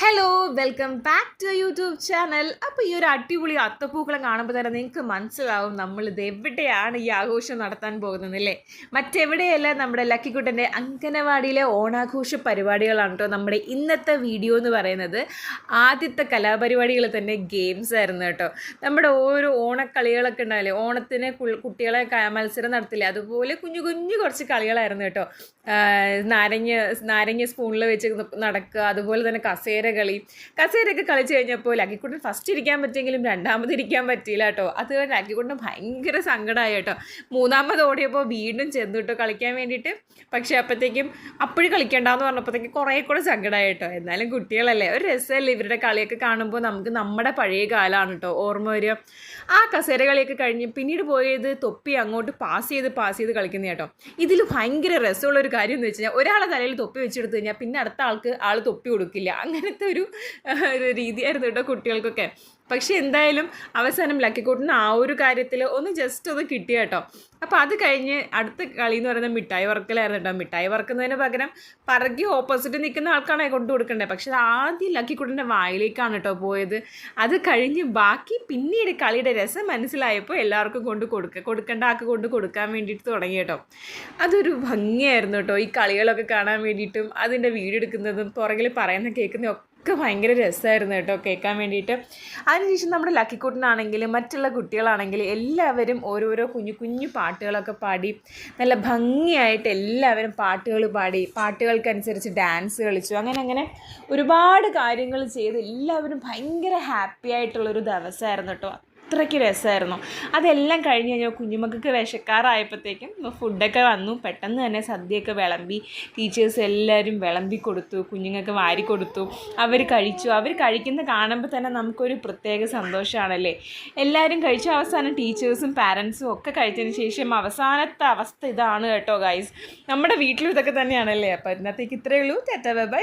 Hello welcome back to YouTube channel. അപ്പോൾ ഈ ഒരു അടിപൊളി അത്തപ്പൂക്കളം കാണുമ്പോൾ തന്നെ നിങ്ങൾക്ക് മനസ്സിലാവും നമ്മളിത് എവിടെയാണ് ഈ ആഘോഷം നടത്താൻ പോകുന്നതല്ലേ. മറ്റെവിടെയല്ല, നമ്മുടെ ലക്കിക്കുട്ടൻ്റെ അങ്കനവാടിയിലെ ഓണാഘോഷ പരിപാടികളാണ് കേട്ടോ നമ്മുടെ ഇന്നത്തെ വീഡിയോ എന്ന് പറയുന്നത്. ആദ്യത്തെ കലാപരിപാടികൾ തന്നെ ഗെയിംസ് ആയിരുന്നു കേട്ടോ. നമ്മുടെ ഓരോ ഓണക്കളികളൊക്കെ ഉണ്ടാവില്ലേ, ഓണത്തിന് കുട്ടികളെ മത്സരം നടത്തില്ലേ, അതുപോലെ കുഞ്ഞു കുഞ്ഞു കുറച്ച് കളികളായിരുന്നു കേട്ടോ. നാരങ്ങ സ്പൂണിൽ വെച്ച് നടക്കുക, അതുപോലെ തന്നെ കസേരയൊക്കെ കളിച്ച് കഴിഞ്ഞപ്പോൾ ലക്കിക്കുട്ടൻ ഫസ്റ്റ് ഇരിക്കാൻ പറ്റിയെങ്കിലും രണ്ടാമത് ഇരിക്കാൻ പറ്റിയില്ല കേട്ടോ. അത് ലക്കിക്കുട്ടൻ ഭയങ്കര സങ്കടമായി കേട്ടോ. മൂന്നാമത് ഓടിയപ്പോൾ വീണ്ടും ചെന്നു കേട്ടോ കളിക്കാൻ വേണ്ടിയിട്ട്. പക്ഷേ അപ്പോഴും കളിക്കണ്ടെന്ന് പറഞ്ഞപ്പോഴത്തേക്ക് കുറേ കൂടെ സങ്കടമായി കേട്ടോ. എന്നാലും കുട്ടികളല്ലേ, ഒരു രസമല്ലേ ഇവരുടെ കളിയൊക്കെ കാണുമ്പോൾ. നമുക്ക് നമ്മുടെ പഴയ കാലമാണ് കേട്ടോ ഓർമ്മ വരിക. ആ കസേര കളിയൊക്കെ കഴിഞ്ഞ് പിന്നീട് പോയത് തൊപ്പി അങ്ങോട്ട് പാസ് ചെയ്ത് കളിക്കുന്ന കേട്ടോ. ഇതിൽ ഭയങ്കര രസമുള്ളൊരു കാര്യം എന്ന് വെച്ച് കഴിഞ്ഞാൽ, ഒരാളെ തലയിൽ തൊപ്പി വെച്ചെടുത്ത് കഴിഞ്ഞാൽ പിന്നെ അടുത്ത ആൾ തൊപ്പി കൊടുക്കില്ല. അങ്ങനത്തെ ഒരു രീതിയായിരുന്നു കേട്ടോ കുട്ടികൾക്കൊക്കെ. പക്ഷേ എന്തായാലും അവസാനം ലക്കിക്കുട്ടന് ആ ഒരു കാര്യത്തിൽ ജസ്റ്റ് ഒന്ന് കിട്ടിയ കേട്ടോ. അപ്പോൾ അത് കഴിഞ്ഞ് അടുത്ത കളി എന്ന് പറയുന്നത് മിഠായി വറക്കലായിരുന്നു കേട്ടോ. മിഠായി വറക്കുന്നതിന് പകരം പറക്കി ഓപ്പോസിറ്റ് നിൽക്കുന്ന ആൾക്കാണ് കൊണ്ടു കൊടുക്കേണ്ടത്. പക്ഷെ അത് ആദ്യം ലക്കിക്കുട്ടൻ്റെ വായിലേക്കാണ് കേട്ടോ പോയത്. അത് കഴിഞ്ഞ് ബാക്കി പിന്നീട് കളിയുടെ രസം മനസ്സിലായപ്പോൾ എല്ലാവർക്കും കൊടുക്കേണ്ട ആൾക്ക് കൊടുക്കാൻ വേണ്ടിയിട്ട് തുടങ്ങി കേട്ടോ. അതൊരു ഭംഗിയായിരുന്നു കേട്ടോ. ഈ കളികളൊക്കെ കാണാൻ വേണ്ടിയിട്ടും അതിൻ്റെ വീഡിയോ എടുക്കുന്നതും പുറകിൽ പറയുന്ന കേൾക്കുന്നതും ഒക്കെ ഭയങ്കര രസമായിരുന്നു കേട്ടോ കേൾക്കാൻ വേണ്ടിയിട്ട്. അതിനുശേഷം നമ്മുടെ ലക്കിക്കുട്ടനാണെങ്കിലും മറ്റുള്ള കുട്ടികളാണെങ്കിലും എല്ലാവരും ഓരോരോ കുഞ്ഞു പാട്ടുകളൊക്കെ പാടി നല്ല ഭംഗിയായിട്ട് എല്ലാവരും പാട്ടുകൾ പാടി, പാട്ടുകൾക്കനുസരിച്ച് ഡാൻസ് കളിച്ചു. അങ്ങനെ ഒരുപാട് കാര്യങ്ങൾ ചെയ്ത് എല്ലാവരും ഭയങ്കര ഹാപ്പി ആയിട്ടുള്ളൊരു ദിവസമായിരുന്നു കേട്ടോ. അത്രയ്ക്ക് രസമായിരുന്നു. അതെല്ലാം കഴിഞ്ഞ് കഴിഞ്ഞാൽ കുഞ്ഞുമക്കൾക്ക് വിശക്കാറായപ്പോഴത്തേക്കും ഫുഡൊക്കെ വന്നു. പെട്ടെന്ന് തന്നെ സദ്യയൊക്കെ വിളമ്പി, ടീച്ചേഴ്സ് എല്ലാവരും വിളമ്പി കൊടുത്തു, കുഞ്ഞുങ്ങൾക്ക് വാരി കൊടുത്തു. അവർ കഴിച്ചു. അവർ കഴിക്കുന്ന കാണുമ്പോൾ തന്നെ നമുക്കൊരു പ്രത്യേക സന്തോഷമാണല്ലേ. എല്ലാവരും കഴിച്ചു. അവസാനം ടീച്ചേഴ്സും പാരൻസും ഒക്കെ കഴിച്ചതിന് ശേഷം അവസാനത്തെ അവസ്ഥ ഇതാണ് കേട്ടോ ഗൈസ്. നമ്മുടെ വീട്ടിലും ഇതൊക്കെ തന്നെയാണല്ലേ. അപ്പോൾ ഇന്നത്തേക്ക് ഇത്രയേ ഉള്ളൂ. Tata bye bye.